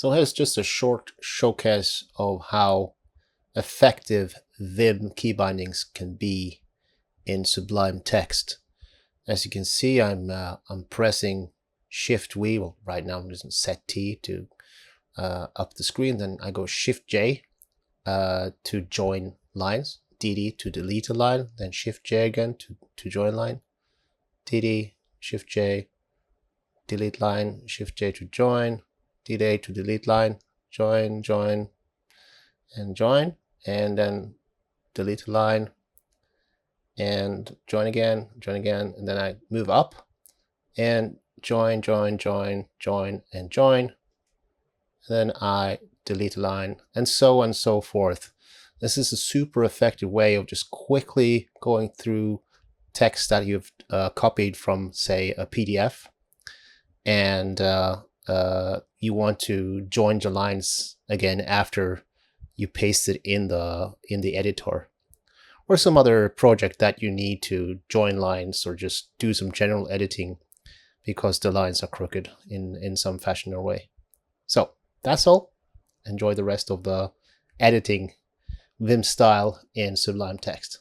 So here's just a short showcase of how effective Vim key bindings can be in Sublime Text. As you can see, I'm pressing Shift V. Well, right now I'm using Set T to up the screen. Then I go Shift J to join lines, DD to delete a line, then Shift J again to join line, DD, Shift J, delete line, Shift J to join, DD to delete line, join, join, and join, and then delete a line, and join again, and then I move up and join, join, join, join, and join. Then I delete a line, and so on and so forth. This is a super effective way of just quickly going through text that you've copied from, say, a PDF, and you want to join the lines again after you paste it in the editor, or some other project that you need to join lines or just do some general editing because the lines are crooked in some fashion or way. So that's all. Enjoy the rest of the editing Vim style in Sublime Text.